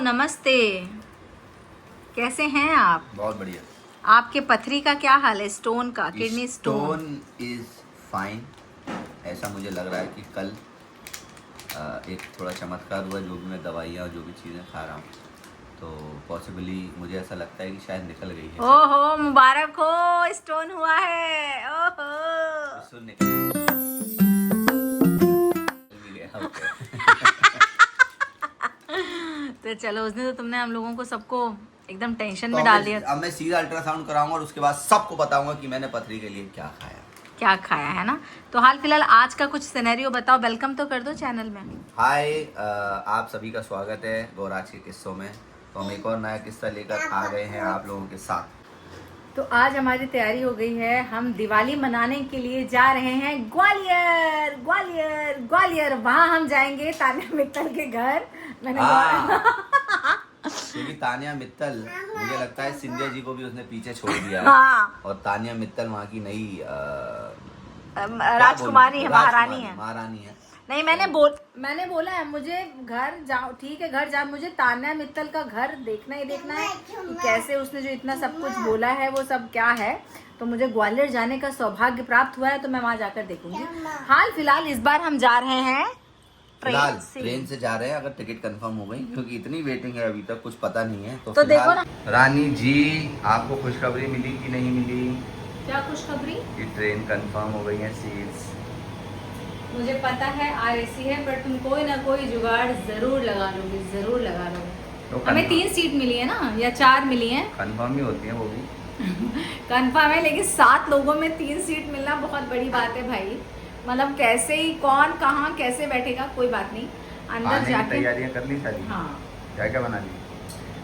नमस्ते, कैसे हैं आप? बहुत बढ़िया। आपके पथरी का क्या हाल है? स्टोन का, किडनी स्टोन इज फाइन। ऐसा मुझे लग रहा है कि कल एक थोड़ा चमत्कार हुआ, जो भी मैं दवाइयाँ और जो भी चीज़ें खा रहा हूँ, तो पॉसिबली मुझे ऐसा लगता है कि शायद निकल गई है। ओहो, मुबारक हो, स्टोन हुआ है। ओहो सुन निकल गया। तो चलो, उसने तो तुमने हम लोगों को सबको एकदम टेंशन तो में डाल दिया। अब मैं सीधा अल्ट्रासाउंड कराऊंगा और उसके बाद सबको बताऊंगा कि मैंने पथरी के लिए क्या खाया है ना। तो हाल फिलहाल आज का कुछ सिनेरियो बताओ, वेलकम तो कर दो चैनल में। हाय, आप सभी का स्वागत है गौराज के किस्सों में। तो हम एक और नया किस्सा लेकर आ गए हैं आप लोगों के साथ। तो आज हमारी तैयारी हो गई है, हम दिवाली मनाने के लिए जा रहे हैं ग्वालियर। ग्वालियर ग्वालियर वहाँ हम जाएंगे तान्या मित्तल के घर। मैंने क्योंकि तान्या मित्तल, मुझे लगता है सिंधिया जी को भी उसने पीछे छोड़ दिया है। हाँ। और तान्या मित्तल वहाँ की नई राजकुमारी है, महारानी है। नहीं, मैंने बोला है मुझे घर जाओ, ठीक है घर जाओ, मुझे तान्या मित्तल का घर देखना ही देखना है कि कैसे उसने जो इतना सब कुछ बोला है वो सब क्या है। तो मुझे ग्वालियर जाने का सौभाग्य प्राप्त हुआ है, तो मैं वहाँ जाकर देखूंगी। हाल फिलहाल इस बार हम जा रहे हैं ट्रेन से जा रहे हैं। अगर टिकट कंफर्म हो गई, क्योंकि इतनी वेटिंग है अभी तक, कुछ पता नहीं है। तो देखो ना रानी जी, आपको खुशखबरी मिली कि नहीं मिली? क्या खुशखबरी? कि ट्रेन कंफर्म हो गई है, सीट्स। मुझे पता है RAC है, पर तुम कोई ना कोई जुगाड़ जरूर लगा लोगे, जरूर लगा लोगे। तो हमें 3 सीट मिली है ना, या 4 मिली है? कंफर्म ही होती है वो भी। कंफर्म है, लेकिन 7 लोगों में 3 सीट मिलना बहुत बड़ी बात है भाई। मतलब कैसे ही कौन कहाँ कैसे बैठेगा, कोई बात नहीं। अंदर जाके तैयारियां कर ली सारी। हाँ। क्या क्या बना ली?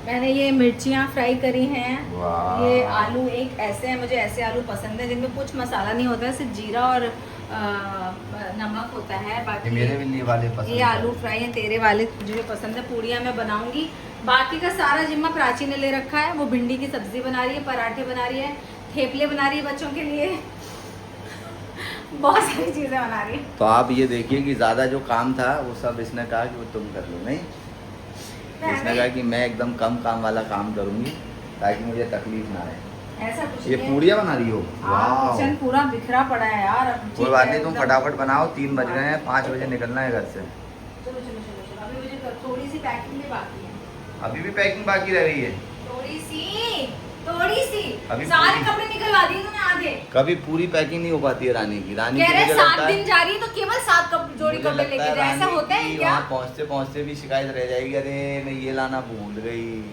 मैंने ये मिर्चियाँ फ्राई करी हैं। वाह। ये आलू एक ऐसे हैं, मुझे ऐसे आलू पसंद है जिनमें कुछ मसाला नहीं होता है, सिर्फ जीरा और नमक होता है। बाकी मेरे भी वाले पसंद ये आलू फ्राई है, तेरे वाले मुझे पसंद है। पूड़ियाँ मैं बनाऊंगी। बाकी का सारा जिम्मा प्राची ने ले रखा है। वो भिंडी की सब्जी बना रही है, पराठे बना रही है, थेपले बना रही है बच्चों के लिए। बहुत सारी चीजें बना रही है। तो आप ये देखिए कि ज्यादा जो काम था वो सब इसने कहा कि वो तुम कर लो। नहीं, इसने कहा कि मैं एकदम कम काम वाला काम करूंगी ताकि मुझे तकलीफ ना आए। ऐसा कुछ ये पूड़ियाँ बना रही हो? किचन पूरा बिखरा पड़ा है यार। कोई बात नहीं, तुम फटाफट बनाओ। 3 बज गए हैं, 5 बजे निकलना है घर से। चलो चलो चलो चलो, अभी मुझे थोड़ी सी पैकिंग भी बाकी है। अभी भी पैकिंग बाकी रह गई है? थोड़ी सी अभी सारे कपड़े निकलवा दिए तूने आधे। कभी पूरी पैकिंग नहीं हो पाती है रानी की। रानी कह रहे मुझे 7 लगता है दिन जा रही है तो केवल 7 जोड़ी कपड़े लेके जाए, ऐसा होता है क्या? पहुँचते पहुँचते भी शिकायत रह जाएगी, अरे मैं ये लाना भूल गई।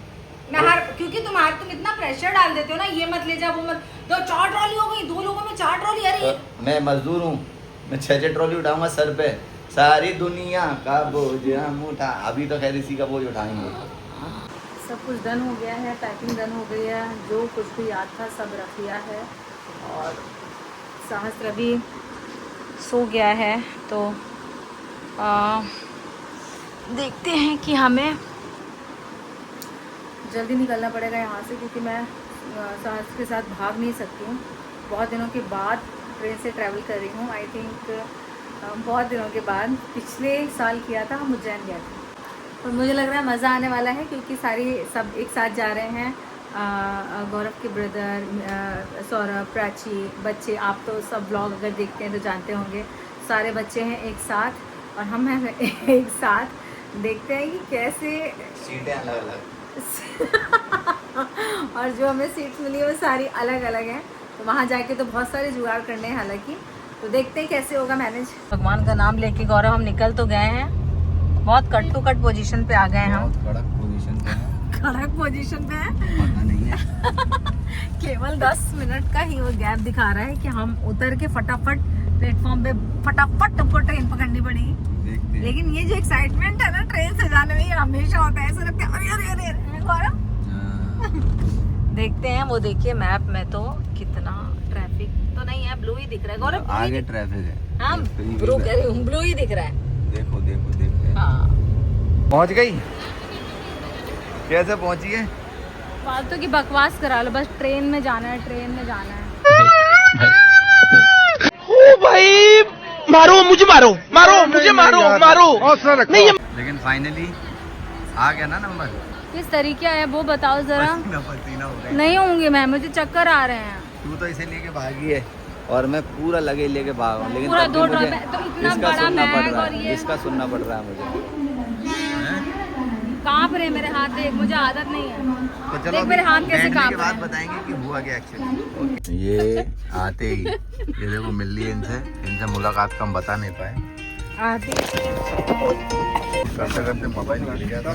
क्योंकि तुम इतना प्रेशर डाल देते हो ना, ये मत ले जा, वो मत। तो 4 ट्रॉली हो गई, 2 लोगों में 4 ट्रॉली। अरे मैं मजदूर हूँ, मैं 6 ट्रॉली उठाऊंगा सर पे। सारी दुनिया का बोझ हम उठा। अभी तो खैर इसी का बोझ उठाएंगे। सब कुछ डन हो गया है, पैकिंग डन हो गई है, जो कुछ भी याद था सब रख लिया है। और सहस्त्र भी सो गया है। तो देखते हैं कि हमें जल्दी निकलना पड़ेगा यहाँ से, क्योंकि मैं सहस्त्र के साथ भाग नहीं सकती हूँ। बहुत दिनों के बाद ट्रेन से ट्रैवल कर रही हूँ। आई थिंक बहुत दिनों के बाद। पिछले साल किया था, हम उज्जैन गए थे। और मुझे लग रहा है मज़ा आने वाला है, क्योंकि सब एक साथ जा रहे हैं। गौरव के ब्रदर, सौरभ, प्राची, बच्चे। आप तो सब ब्लॉग अगर देखते हैं तो जानते होंगे, सारे बच्चे हैं एक साथ और हम हैं एक साथ। देखते हैं कि कैसे सीटें अलग अलग और जो हमें सीट्स मिली है वो सारी अलग अलग हैं। तो वहाँ जाके तो बहुत सारे जुगाड़ करने हैं हालांकि। तो देखते हैं कैसे होगा मैनेज। भगवान का नाम लेके गौरव हम निकल तो गए हैं। बहुत कट टू कट पोजीशन पे आ गए हैं हम। कड़क पोजीशन पे है। कड़क पोजीशन पे है। पता नहीं है। केवल 10 मिनट का ही वो गैप दिखा रहा है कि हम उतर के फटाफट प्लेटफॉर्म पे फटाफट हमको ट्रेन पकड़नी पड़ेगी। लेकिन ये जो एक्साइटमेंट है ना ट्रेन से जाने में, ये हमेशा होता है। ऐसा लगता है अरे अरे अरे गौरव। देखते हैं। वो देखिए मैप में तो कितना ट्रैफिक तो नहीं है, ब्लू ही दिख रहा है गौरव। आगे ट्रैफिक है। हाँ, ब्लू ही दिख रहा है। देखो देखो देखो। हाँ, पहुंच गई? कैसे पहुंची है? फालतू की बकवास करा लो, बस ट्रेन में जाना है, ट्रेन में जाना है। ओ भाई, मारो मुझे, मारो मुझे, मारो। लेकिन फाइनली आ गया ना नंबर। किस तरीके है वो बताओ जरा। पसीना हो गया। नहीं होंगे मैं, मुझे चक्कर आ रहे हैं। तू तो इसे लेके भागी है और मैं पूरा लगे लेके भागा हूँ, लेकिन पूरा तब भी दो मुझे ड्रॉप तो इतना इसका बड़ा सुनना पड़ बैग रहा और है, ये इसका सुनना पड़ रहा है मुझे। कांप रहे मेरे हाथ, देख मुझे आदत नहीं है। तो चलो देख मेरे हाथ कैसे कांप रहे बात हैं। बताएंगे कि हुआ क्या एक्चुअली। ये आते ही ये देखो मिल ली इनसे मुलाकात का हम बता नहीं पाए। आती करते करते मोबाइल निकल गया था।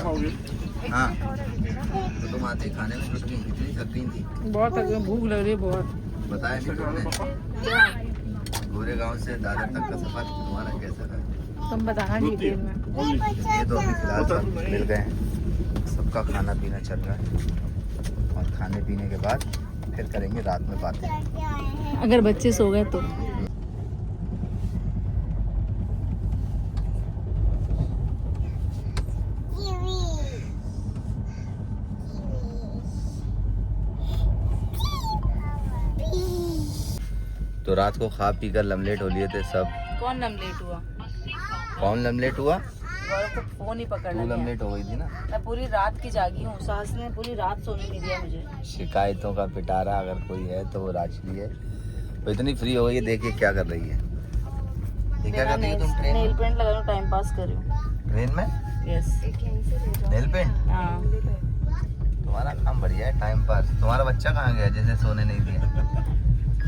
हाँ तो तुम आते ही खाने में जुट गई, कितनी थक गई थी? बहुत भूख लग रही है बहुत। बताया नहीं तुमने गोरे गांव से दादर तक का सफर तुम्हारा कैसा रहा? तुम बताना डिटेल में। ये तो अभी फिलहाल सब मिल गए हैं, सबका खाना पीना चल रहा है और खाने पीने के बाद फिर करेंगे रात में बातें। अगर बच्चे सो गए तो। तो रात को खा पी कर लमलेट हो लिए थे सब। कौन लमलेट हुआ? कौन लमलेट हुआ? गौरव को फोन ही पकड़ना तू नहीं लमलेट हो गई थी ना। मैं पूरी रात की जागी हूँ, सास ने पूरी रात सोने नहीं दिया मुझे। शिकायतों का पिटारा अगर कोई है तो वो राजली है। वो इतनी फ्री हो गई है, देखिए क्या कर रही है। ये क्या कर रही है तुम ट्रेन नेल में? पेंट लगा रही हूँ, टाइम पास कर रही हूँ। ट्रेन में यस। Nail paint? हाँ तुम्हारा काम बढ़िया है, टाइम पास। तुम्हारा बच्चा कहाँ गया जिसे सोने नहीं दिया?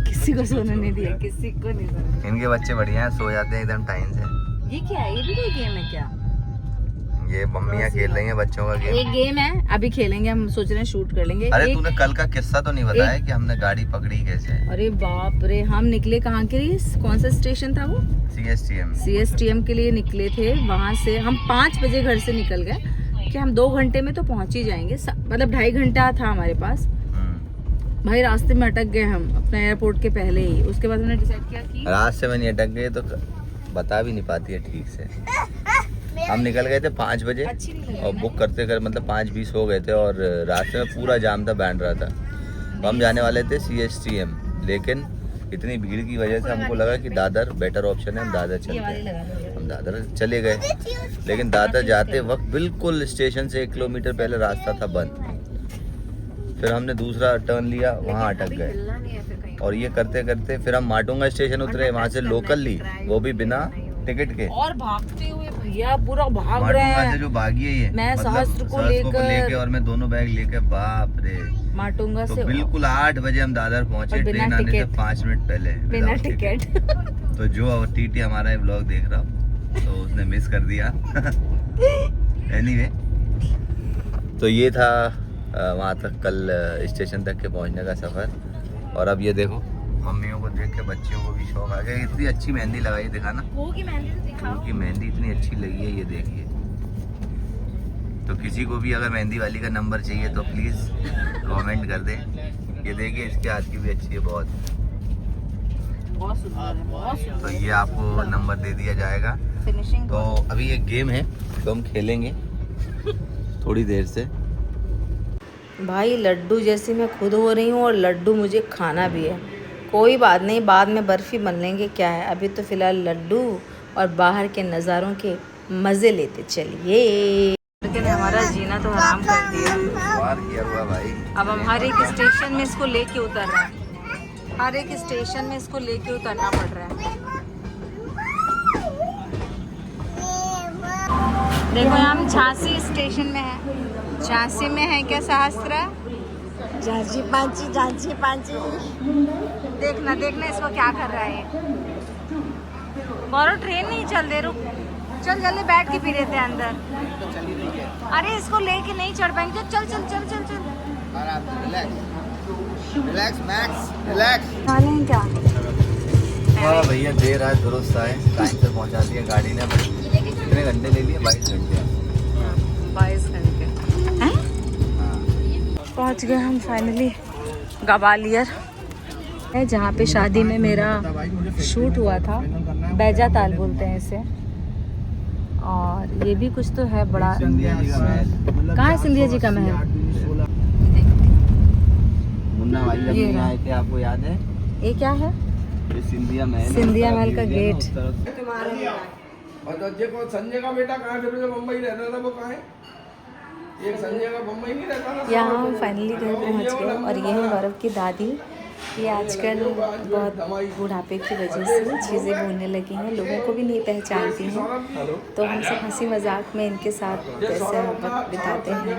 किसी को सोने नहीं दिया, किसी को नहीं सोने। इनके बच्चे बढ़िया हैं, सो जाते हैं एकदम टाइम से। ये क्या है? ये भी कोई गेम है क्या? ये मम्मियाँ खेल रही हैं बच्चों का गेम। एक गेम है, अभी खेलेंगे हम, सोच रहे हैं शूट कर लेंगे। अरे तूने कल का किस्सा तो नहीं बताया कि हमने गाड़ी पकड़ी कैसे? अरे बाप रे, हम निकले कहाँ के लिए? कौन सा स्टेशन था वो? CSTM के लिए निकले थे। वहाँ से हम 5 बजे घर से निकल गए कि हम 2 घंटे में तो पहुँच ही जाएंगे, मतलब 2.5 घंटा था हमारे पास। भाई रास्ते में अटक गए हम अपने एयरपोर्ट के पहले ही। उसके बाद हमने डिसाइड किया कि रास्ते में नहीं अटक गए तो बता भी नहीं पाती है ठीक से। हम निकल गए थे 5 बजे और बुक करते कर मतलब 5:20 हो गए थे और रास्ते में पूरा जाम था, बैंड रहा था। तो हम जाने वाले थे CSTM, लेकिन इतनी भीड़ की वजह से हमको लगा कि दादर बेटर ऑप्शन है, हम दादर चलते हैं। हम दादर चले गए, लेकिन दादर जाते वक्त बिल्कुल स्टेशन से 1 किलोमीटर पहले रास्ता था बंद। फिर हमने दूसरा टर्न लिया, वहाँ अटक गए और ये करते करते फिर हम माटुंगा स्टेशन उतरे, वहाँ से लोकल ली, वो भी बिना टिकट के। और भागते हुए भैया पूरा भाग रहे माटुंगा हैं। से जो भागी है ये, मैं सहस्त्र को लेकर और मैं दोनों बैग लेके, बाप रे। माटुंगा तो से बिल्कुल 8 बजे हम दादर पहुंचे, ट्रेन आने से 5 मिनट पहले बिना टिकट। तो जो TT हमारा ये ब्लॉग देख रहा हो तो उसने मिस कर दिया। एनीवे, तो ये था वहाँ तक कल स्टेशन तक के पहुँचने का सफ़र। और अब ये देखो मम्मियों को देख के बच्चियों को भी शौक आ गया। इतनी अच्छी मेहंदी लगाई, दिखाना की मेहंदी तो दिखाओ। की मेहंदी इतनी अच्छी लगी है, ये देखिए। तो किसी को भी अगर मेहंदी वाली का नंबर चाहिए तो प्लीज़ कमेंट कर दें। ये देखिए इसके हाथ की भी अच्छी है बहुत। बहुत सुंदर है, बहुत सुंदर। तो ये आपको नंबर दे दिया जाएगा। फिनिशिंग तो अभी एक गेम है तो हम खेलेंगे थोड़ी देर से। भाई लड्डू जैसी मैं खुद हो रही हूँ और लड्डू मुझे खाना भी है। कोई बात नहीं, बाद में बर्फ़ी बन लेंगे, क्या है। अभी तो फ़िलहाल लड्डू और बाहर के नज़ारों के मज़े लेते चलिए। लेकिन हमारा जीना तो हराम कर दिया। किया हुआ भाई। अब हम हर एक स्टेशन में इसको लेके उतर रहे हैं, हर एक स्टेशन में इसको लेके उतरना पड़ रहा है। देखो हम झांसी स्टेशन में है। झांसी में है क्या सहस्त्र? झांसी पांची। देखना देखना इसको क्या कर रहा है। गौरव ट्रेन नहीं चल दे, रुक, चल जल्दी बैठ के पी लेते हैं अंदर। अरे इसको लेके नहीं चढ़ पाएंगे, चल चल चल चल चल। Relax max, relax. खा रहे हैं क्या? हाँ भैया देर आए दुरुस्त आए, टाइम से पहुंचा दिया गाड़ी ने। कितने घंटे ले लिए? 22 घंटे। 22 घंटे पहुंच गए हम फाइनली ग्वालियर है, जहाँ पे शादी में मेरा शूट हुआ था। बैजा ताल बोलते हैं इसे। और ये भी कुछ तो है बड़ा। सिंधिया जी का महल। कहाँ है सिंधिया जी का महल? मुन्ना भाई जब ये नहीं रहा। आए थे, आपको याद है? ये क्या है? ये सिंधिया महल। सिंधिया महल का गेट। और संजय का बेटा कहाँ है? मुंबई रहता था, वो कहाँ है? यहाँ हम फाइनली घर पहुँच गए और ये है गौरव की दादी। ये आजकल बहुत बुढ़ापे की वजह से चीज़ें बोलने लगी हैं, लोगों को भी नहीं पहचानती हैं, तो हम सब हंसी मजाक में इनके साथ ऐसा वक्त बिताते हैं।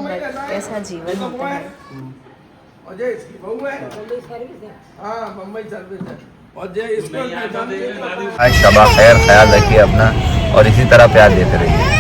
बट ऐसा जीवन होता है। शबा खैर, ख्याल रखिए अपना और इसी तरह प्यार देते रहिए।